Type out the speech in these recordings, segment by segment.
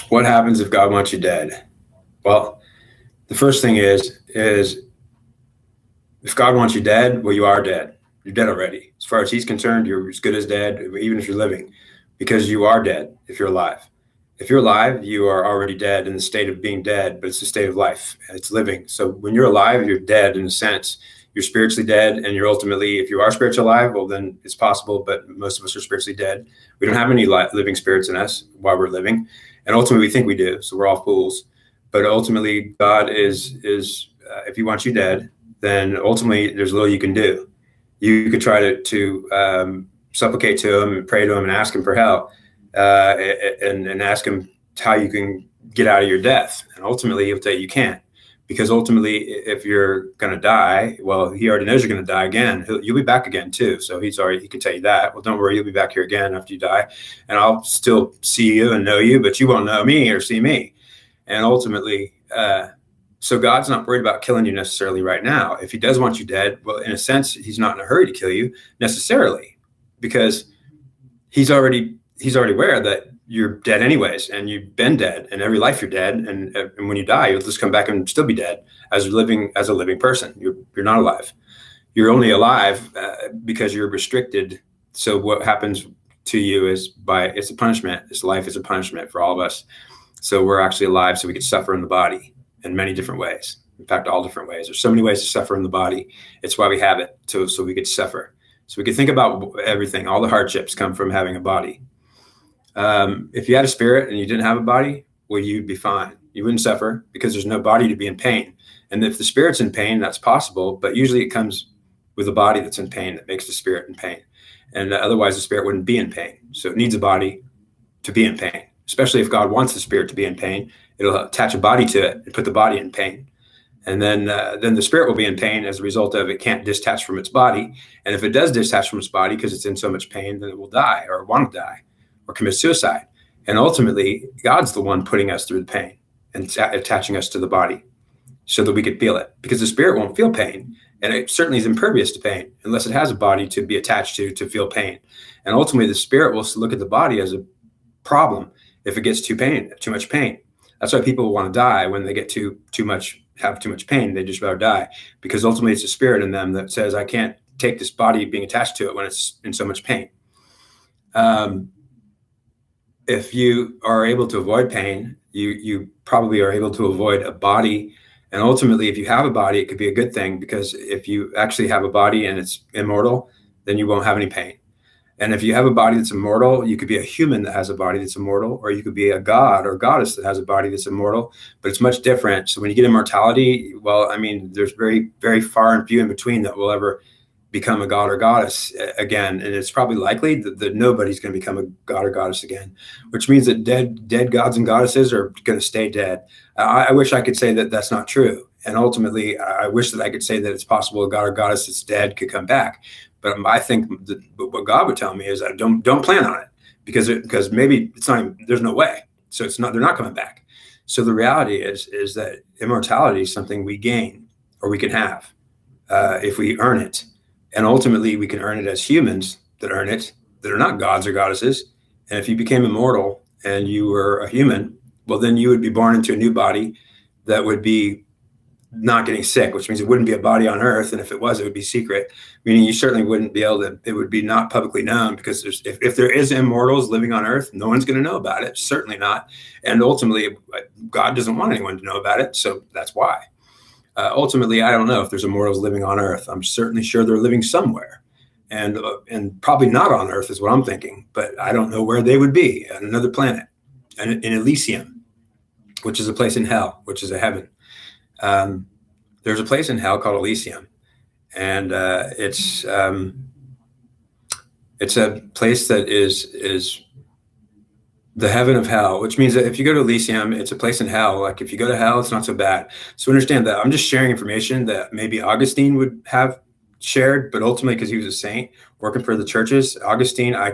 What happens if God wants you dead? Well, the first thing is if God wants you dead, well, you are dead. You're dead already. As far as he's concerned, you're as good as dead, even if you're living, because you are dead if you're alive. If you're alive, you are already dead in the state of being dead, but it's a state of life. It's living. So when you're alive, you're dead in a sense. You're spiritually dead, and you're ultimately, if you are spiritually alive, well, then it's possible, but most of us are spiritually dead. We don't have any living spirits in us while we're living. And ultimately, we think we do, so we're all fools. But ultimately, God is if he wants you dead, then ultimately there's little you can do. You could try to supplicate to him and pray to him and ask him for help, and ask him how you can get out of your death. And ultimately, he'll tell you can't, because ultimately, if you're going to die, well, he already knows you're going to die again. You'll be back again too. So he can tell you that. Well, don't worry, you'll be back here again after you die, and I'll still see you and know you, but you won't know me or see me. And ultimately, so God's not worried about killing you necessarily right now. If he does want you dead, well, in a sense, he's not in a hurry to kill you necessarily, because he's already aware that you're dead anyways, and you've been dead, and every life you're dead, and when you die, you'll just come back and still be dead as a living person. You're not alive. You're only alive because you're restricted. So what happens to you is it's a punishment. This life is a punishment for all of us. So we're actually alive so we could suffer in the body in many different ways. In fact, all different ways. There's so many ways to suffer in the body. It's why we have it, so we could suffer. So we could think about everything. All the hardships come from having a body. If you had a spirit and you didn't have a body, well, you'd be fine. You wouldn't suffer because there's no body to be in pain. And if the spirit's in pain, that's possible, but usually it comes with a body that's in pain that makes the spirit in pain. And otherwise the spirit wouldn't be in pain. So it needs a body to be in pain, especially if God wants the spirit to be in pain. It'll attach a body to it and put the body in pain. And then the spirit will be in pain as a result of it can't detach from its body. And if it does detach from its body because it's in so much pain, then it will die or want to die or commit suicide. And ultimately, God's the one putting us through the pain and attaching us to the body so that we could feel it, because the spirit won't feel pain. And it certainly is impervious to pain unless it has a body to be attached to feel pain. And ultimately, the spirit will look at the body as a problem if it gets too much pain. That's why people want to die when they get have too much pain. They just rather die, because ultimately it's a spirit in them that says, I can't take this body being attached to it when it's in so much pain. If you are able to avoid pain, you probably are able to avoid a body. And ultimately, if you have a body, it could be a good thing, because if you actually have a body and it's immortal, then you won't have any pain. And if you have a body that's immortal, you could be a human that has a body that's immortal, or you could be a god or goddess that has a body that's immortal, but it's much different. So when you get immortality, well, I mean, there's very, very far and few in between that will ever become a god or goddess again. And it's probably likely that nobody's going to become a god or goddess again, which means that dead gods and goddesses are going to stay dead. I wish I could say that that's not true. And ultimately, I wish that I could say that it's possible a god or goddess that's dead could come back. But I think what God would tell me is that don't plan on it, because maybe it's not even, there's no way. So they're not coming back. So the reality is that immortality is something we gain or we can have if we earn it. And ultimately we can earn it as humans that earn it, that are not gods or goddesses. And if you became immortal and you were a human, well, then you would be born into a new body that would be not getting sick, which means it wouldn't be a body on earth. And if it was, it would be secret, meaning you certainly wouldn't be able to, it would be not publicly known, because if there is immortals living on earth, no one's going to know about it. Certainly not. And ultimately, God doesn't want anyone to know about it. So that's why. Ultimately, I don't know if there's immortals living on earth. I'm certainly sure they're living somewhere, and probably not on earth is what I'm thinking, but I don't know where they would be, on another planet, in Elysium, which is a place in hell, which is a heaven. There's a place in hell called Elysium, and it's a place that is the heaven of hell, which means that if you go to Elysium, it's a place in hell. Like if you go to hell, it's not so bad. So understand that I'm just sharing information that maybe Augustine would have shared, but ultimately, because he was a saint working for the churches, Augustine, I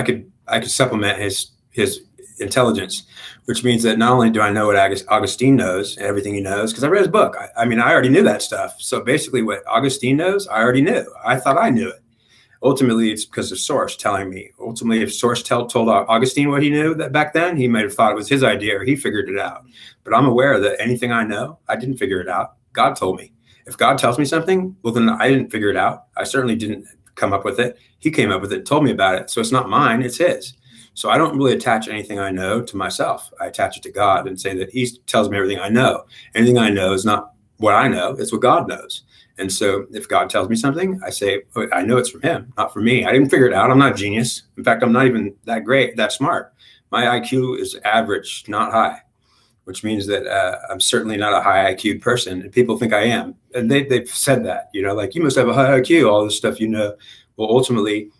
could supplement his intelligence, which means that not only do I know what Augustine knows and everything he knows, because I read his book. I mean, I already knew that stuff. So basically what Augustine knows, I already knew. I thought I knew it. Ultimately, it's because of source telling me. Ultimately, if source told Augustine what he knew that back then, he might have thought it was his idea or he figured it out. But I'm aware that anything I know, I didn't figure it out. God told me. If God tells me something, well, then I didn't figure it out. I certainly didn't come up with it. He came up with it and told me about it. So it's not mine, it's his. So I don't really attach anything I know to myself. I attach it to God and say that he tells me everything I know. Anything I know is not what I know, it's what God knows. And so if God tells me something, I say, oh, I know it's from him, not from me. I didn't figure it out. I'm not a genius. In fact, I'm not even that great, that smart. My IQ is average, not high, which means that I'm certainly not a high IQ person. And people think I am. And they've said that, like, you must have a high IQ, all this stuff, Well, ultimately,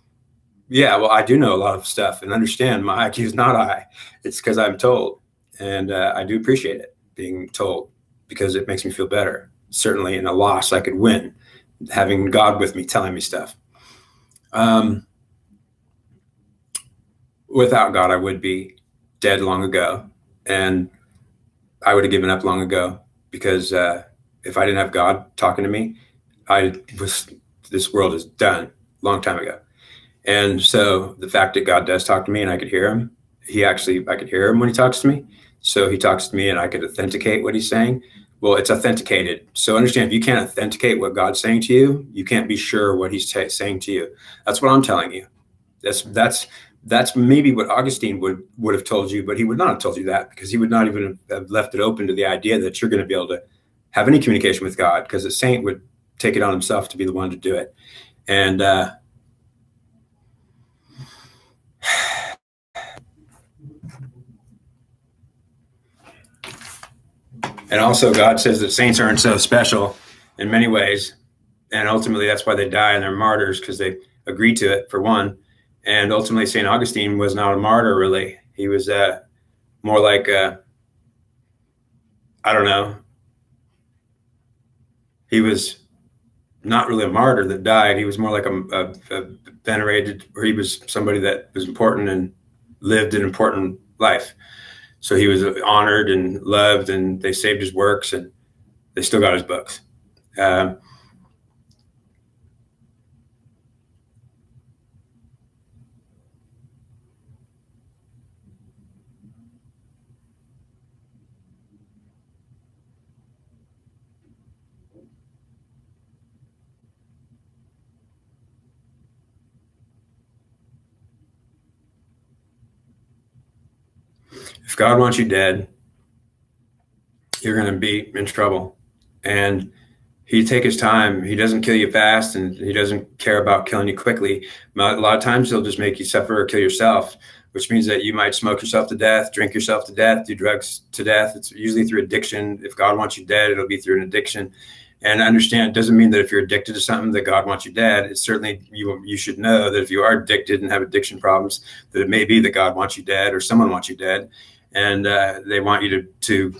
yeah, well, I do know a lot of stuff and understand my IQ is not high. It's because I'm told. And I do appreciate it being told because it makes me feel better. Certainly in a loss, I could win having God with me telling me stuff. Without God, I would be dead long ago. And I would have given up long ago because if I didn't have God talking to me, this world is done long time ago. And so the fact that God does talk to me and I could hear him, I could hear him when he talks to me. So he talks to me and I could authenticate what he's saying. Well, it's authenticated. So understand, if you can't authenticate what God's saying to you, you can't be sure what he's saying to you. That's what I'm telling you. That's maybe what Augustine would have told you, but he would not have told you that because he would not even have left it open to the idea that you're going to be able to have any communication with God, because a saint would take it on himself to be the one to do it. And and also God says that saints aren't so special in many ways. And ultimately that's why they die and they're martyrs, because they agree to it, for one. And ultimately St. Augustine was not a martyr, really. He was more like, I don't know. He was not really a martyr that died. He was more like a venerated, or he was somebody that was important and lived an important life. So he was honored and loved, and they saved his works, and they still got his books. If God wants you dead, you're going to be in trouble. And he take his time. He doesn't kill you fast, and he doesn't care about killing you quickly. A lot of times he'll just make you suffer or kill yourself, which means that you might smoke yourself to death, drink yourself to death, do drugs to death. It's usually through addiction. If God wants you dead, it'll be through an addiction. And understand, it doesn't mean that if you're addicted to something that God wants you dead. It's certainly, you should know that if you are addicted and have addiction problems, that it may be that God wants you dead or someone wants you dead, and they want you to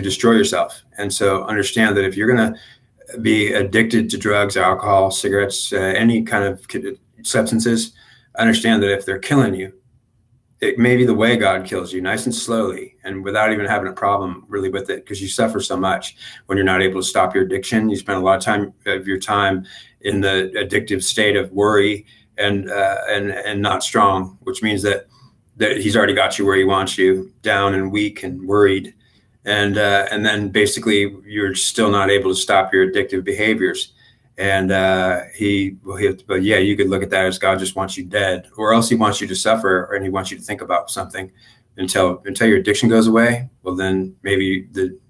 destroy yourself. And so understand that if you're going to be addicted to drugs, alcohol, cigarettes, any kind of substances, understand that if they're killing you, it may be the way God kills you, nice and slowly, and without even having a problem really with it, because you suffer so much when you're not able to stop your addiction. You spend a lot of your time in the addictive state of worry and not strong, which means that he's already got you where he wants you, down and weak and worried. And then basically you're still not able to stop your addictive behaviors. And but yeah, you could look at that as God just wants you dead, or else he wants you to suffer, and he wants you to think about something until your addiction goes away. Well, then maybe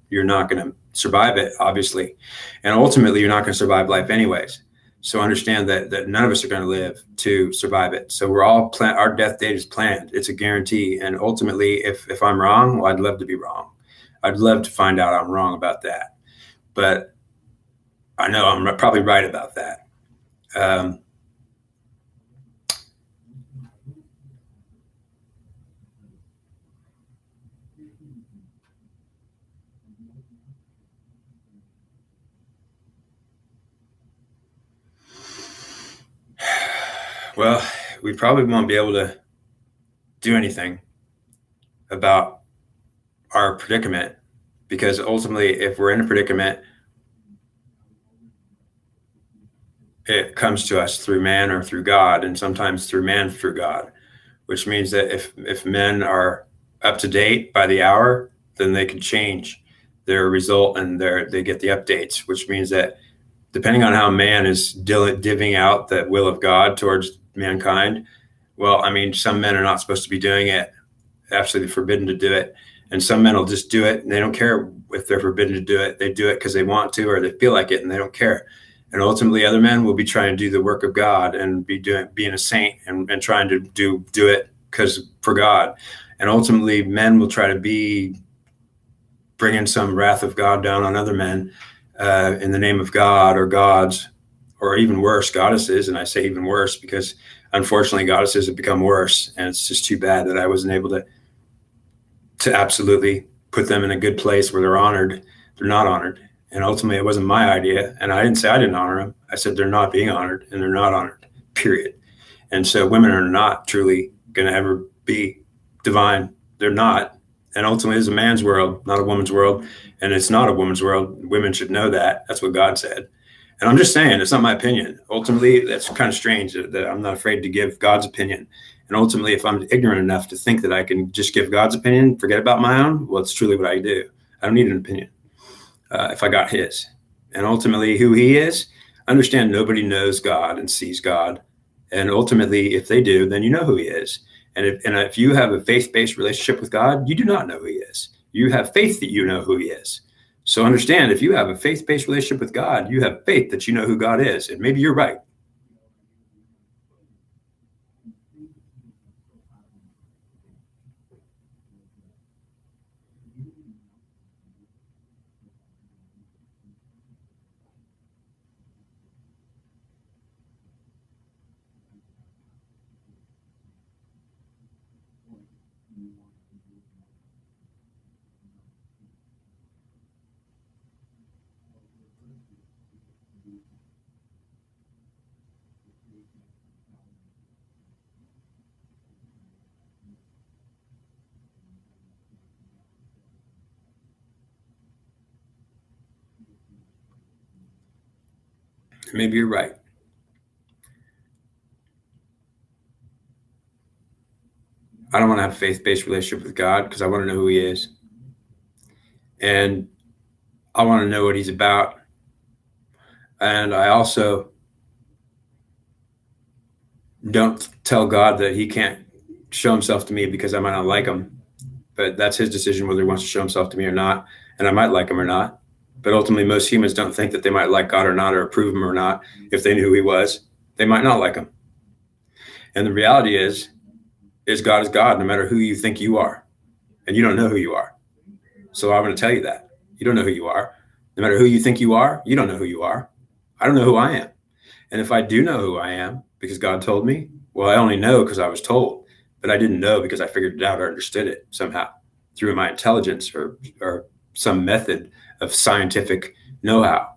you're not going to survive it, obviously. And ultimately you're not going to survive life anyways. So understand that none of us are going to live to survive it. So we're all our death date is planned. It's a guarantee. And ultimately, if I'm wrong, well, I'd love to be wrong. I'd love to find out I'm wrong about that. But I know I'm probably right about that. Well, we probably won't be able to do anything about our predicament, because ultimately, if we're in a predicament it comes to us through man or through God, and sometimes through man through God, which means that if men are up to date by the hour, then they can change their result and they get the updates, which means that depending on how man is divvying out the will of God towards mankind, well, I mean, some men are not supposed to be doing it, absolutely forbidden to do it. And some men will just do it and they don't care if they're forbidden to do it. They do it because they want to or they feel like it and they don't care. And ultimately other men will be trying to do the work of God and being a saint and trying to do it because for God. And ultimately men will try to be bringing some wrath of God down on other men in the name of God or gods, or even worse, goddesses. And I say even worse because unfortunately goddesses have become worse, and it's just too bad that I wasn't able to absolutely put them in a good place where they're honored. They're not honored. And ultimately it wasn't my idea. And I didn't say I didn't honor them. I said they're not being honored and they're not honored, period. And so women are not truly going to ever be divine. They're not. And ultimately it's a man's world, not a woman's world. And it's not a woman's world. Women should know that. That's what God said. And I'm just saying, it's not my opinion. Ultimately, that's kind of strange that I'm not afraid to give God's opinion. And ultimately, if I'm ignorant enough to think that I can just give God's opinion, forget about my own, well, it's truly what I do. I don't need an opinion if I got his. And ultimately, who he is, understand nobody knows God and sees God. And ultimately, if they do, then you know who he is. And if you have a faith-based relationship with God, you do not know who he is. You have faith that you know who he is. So understand, if you have a faith-based relationship with God, you have faith that you know who God is. And maybe you're right. Maybe you're right. I don't want to have a faith-based relationship with God because I want to know who he is. And I want to know what he's about. And I also don't tell God that he can't show himself to me because I might not like him. But that's his decision whether he wants to show himself to me or not. And I might like him or not. But ultimately, most humans don't think that they might like God or not, or approve him or not. If they knew who he was, they might not like him. And the reality is God is God, no matter who you think you are. And you don't know who you are. So I'm going to tell you that. You don't know who you are. No matter who you think you are, you don't know who you are. I don't know who I am. And if I do know who I am, because God told me, well, I only know because I was told. But I didn't know because I figured it out or understood it somehow through my intelligence or some method of scientific know-how.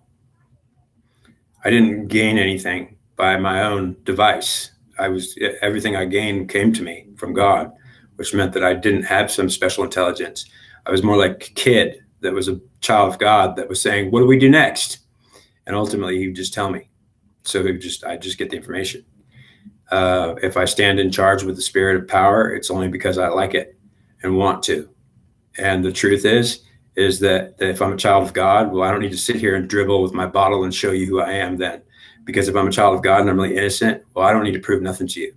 I didn't gain anything by my own device. Everything I gained came to me from God, which meant that I didn't have some special intelligence. I was more like a kid that was a child of God that was saying, what do we do next? And ultimately he would just tell me. So I just get the information. If I stand in charge with the spirit of power, it's only because I like it and want to. And the truth is that if I'm a child of God, well, I don't need to sit here and dribble with my bottle and show you who I am then. Because if I'm a child of God and I'm really innocent, well, I don't need to prove nothing to you.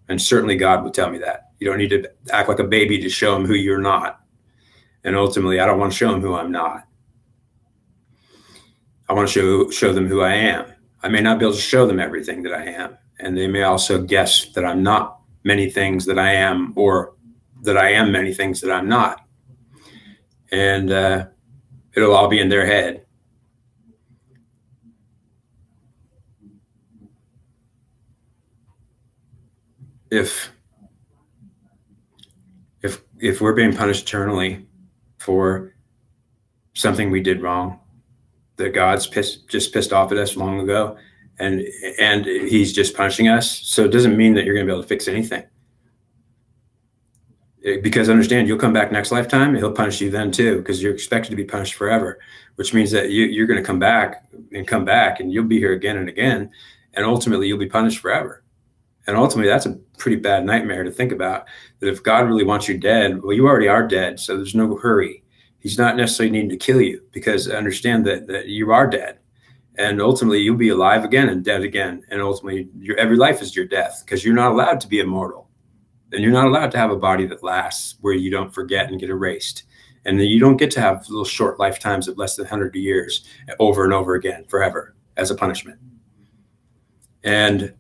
And certainly God would tell me that. You don't need to act like a baby to show him who you're not. And ultimately, I don't want to show him who I'm not. I want to show them who I am. I may not be able to show them everything that I am. And they may also guess that I'm not many things that I am, or that I am many things that I'm not. And it'll all be in their head. If we're being punished eternally for something we did wrong, that God's just pissed off at us long ago, and he's just punishing us. So it doesn't mean that you're going to be able to fix anything. Because understand, you'll come back next lifetime and he'll punish you then too, because you're expected to be punished forever, which means that you're going to come back and you'll be here again and again. and ultimately you'll be punished forever. And ultimately, that's a pretty bad nightmare to think about, that if God really wants you dead, well, you already are dead, so there's no hurry. He's not necessarily needing to kill you, because understand that you are dead. And ultimately, you'll be alive again and dead again. And ultimately, every life is your death, because you're not allowed to be immortal. And you're not allowed to have a body that lasts, where you don't forget and get erased. And then you don't get to have little short lifetimes of less than 100 years over and over again forever as a punishment. And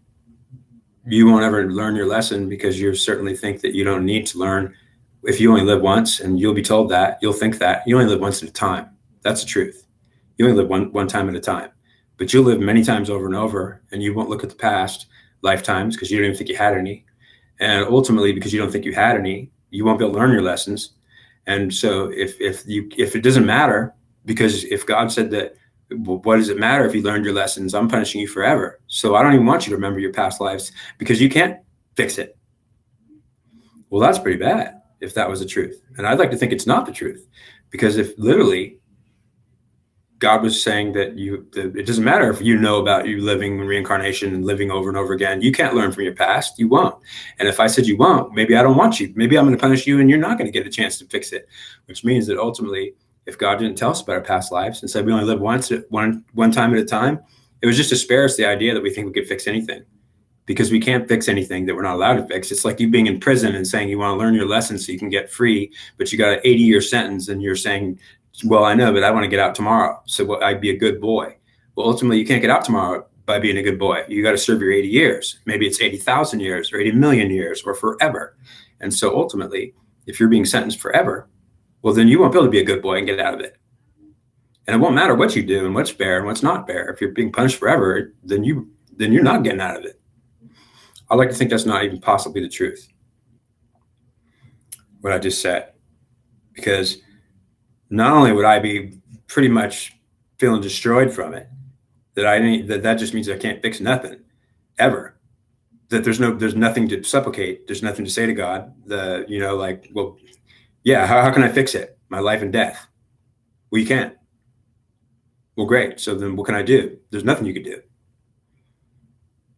you won't ever learn your lesson, because you certainly think that you don't need to learn. If you only live once, and you'll be told that, you'll think that you only live once at a time. That's the truth. You only live one time at a time, but you'll live many times over and over, and you won't look at the past lifetimes because you don't even think you had any. And ultimately, because you don't think you had any, you won't be able to learn your lessons. And so if it doesn't matter, because if God said that, what does it matter if you learned your lessons? I'm punishing you forever. So I don't even want you to remember your past lives, because you can't fix it. Well, that's pretty bad if that was the truth. And I'd like to think it's not the truth, because if literally God was saying that it doesn't matter if you know about you living reincarnation and living over and over again, you can't learn from your past. You won't. And if I said you won't, maybe I don't want you. Maybe I'm going to punish you and you're not going to get a chance to fix it, which means that ultimately, if God didn't tell us about our past lives and said we only live once, one time at a time, it was just to spare us the idea that we think we could fix anything, because we can't fix anything that we're not allowed to fix. It's like you being in prison and saying you want to learn your lessons so you can get free, but you got an 80-year sentence and you're saying, well, I know, but I want to get out tomorrow, so I'd be a good boy. Well, ultimately, you can't get out tomorrow by being a good boy. You got to serve your 80 years. Maybe it's 80,000 years or 80 million years or forever. And so ultimately, if you're being sentenced forever, well, then you won't be able to be a good boy and get out of it. And it won't matter what you do and what's fair and what's not fair. If you're being punished forever, then you're not getting out of it. I like to think that's not even possibly the truth, what I just said, because not only would I be pretty much feeling destroyed from it, that just means I can't fix nothing ever. That there's nothing to supplicate. There's nothing to say to God. Well, yeah, how can I fix it? My life and death. Well, you can't. Well, great. So then what can I do? There's nothing you can do.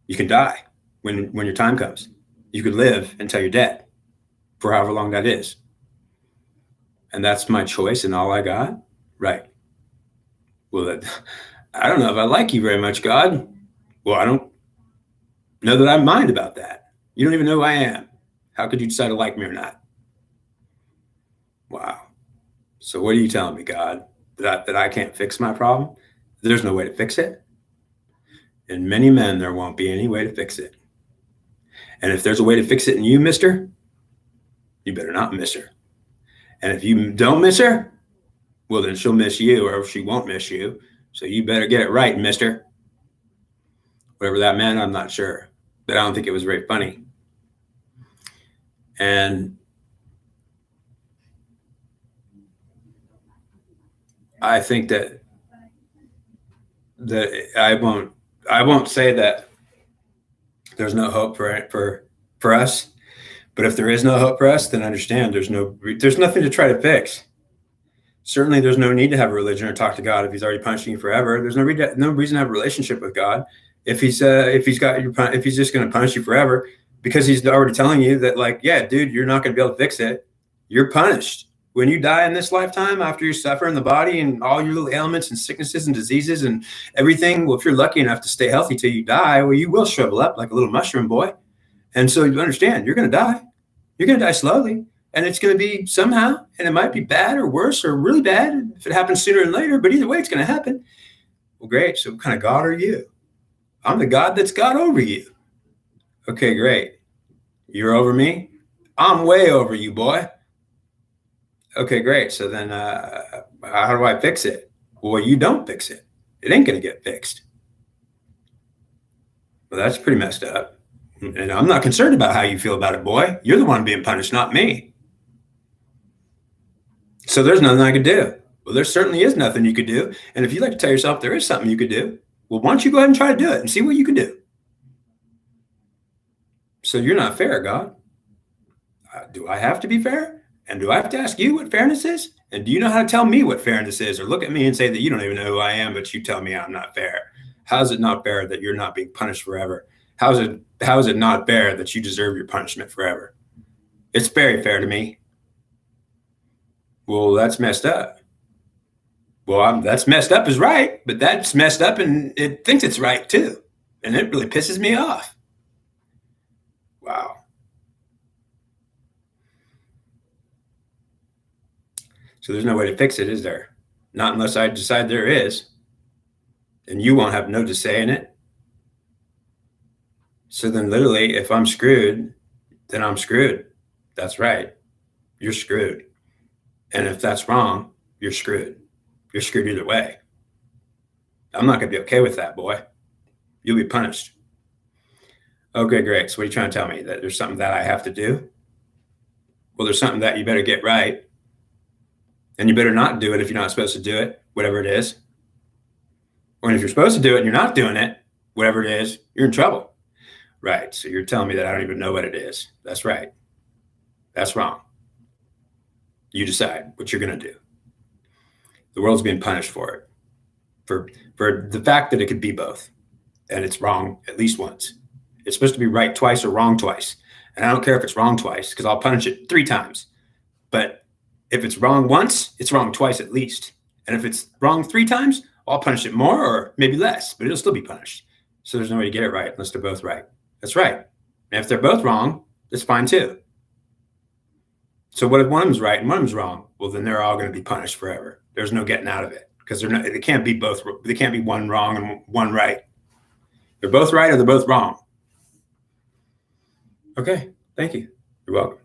You can die when your time comes. You could live until you're dead, for however long that is. And that's my choice and all I got? Right. Well, I don't know if I like you very much, God. Well, I don't know that I mind about that. You don't even know who I am. How could you decide to like me or not? Wow. So what are you telling me, God? That I can't fix my problem? There's no way to fix it? In many men, there won't be any way to fix it. And if there's a way to fix it in you, mister, you better not miss her. And if you don't miss her, well, then she'll miss you, or she won't miss you. So you better get it right, mister. Whatever that meant, I'm not sure. But I don't think it was very funny. And I think that I won't say that there's no hope for us. But if there is no hope for us, then understand there's nothing to try to fix. Certainly, there's no need to have a religion or talk to God if He's already punishing you forever. There's no reason to have a relationship with God if He's just going to punish you forever, because He's already telling you that, like, yeah, dude, you're not going to be able to fix it. You're punished when you die in this lifetime, after you suffer in the body and all your little ailments and sicknesses and diseases and everything. Well, if you're lucky enough to stay healthy till you die, well, you will shrivel up like a little mushroom boy. And so you understand, you're going to die. You're going to die slowly, and it's going to be somehow, and it might be bad or worse or really bad if it happens sooner than later, but either way, it's going to happen. Well, great. So what kind of God are you? I'm the God that's God over you. Okay, great. You're over me? I'm way over you, boy. Okay, great. So then how do I fix it? Well, you don't fix it. It ain't going to get fixed. Well, that's pretty messed up. And I'm not concerned about how you feel about it, boy. You're the one being punished, not me. So there's nothing I could do. Well, there certainly is nothing you could do. And if you like to tell yourself there is something you could do, well, why don't you go ahead and try to do it and see what you can do? So you're not fair, God. Do I have to be fair? And do I have to ask you what fairness is? And do you know how to tell me what fairness is? Or look at me and say that you don't even know who I am, but you tell me I'm not fair. How is it not fair that you're not being punished forever? How is it not fair that you deserve your punishment forever? It's very fair to me. Well, that's messed up. Well, that's messed up is right, but that's messed up and it thinks it's right too. And it really pisses me off. Wow. So there's no way to fix it, is there? Not unless I decide there is. And you won't have no say in it. So then literally, if I'm screwed, then I'm screwed. That's right. You're screwed. And if that's wrong, you're screwed. You're screwed either way. I'm not going to be okay with that, boy. You'll be punished. Okay, great. So what are you trying to tell me? That there's something that I have to do? Well, there's something that you better get right. And you better not do it if you're not supposed to do it, whatever it is. Or if you're supposed to do it and you're not doing it, whatever it is, you're in trouble. Right. So you're telling me that I don't even know what it is. That's right. That's wrong. You decide what you're going to do. The world's being punished for it, for the fact that it could be both. And it's wrong at least once. It's supposed to be right twice or wrong twice. And I don't care if it's wrong twice because I'll punish it 3 times. But if it's wrong once, it's wrong twice at least. And if it's wrong 3 times, I'll punish it more or maybe less, but it'll still be punished. So there's no way to get it right unless they're both right. That's right. And if they're both wrong, that's fine too. So what if one of them's right and one of them's wrong? Well, then they're all going to be punished forever. There's no getting out of it because they can't be both. They can't be one wrong and one right. They're both right or they're both wrong. Okay. Thank you. You're welcome.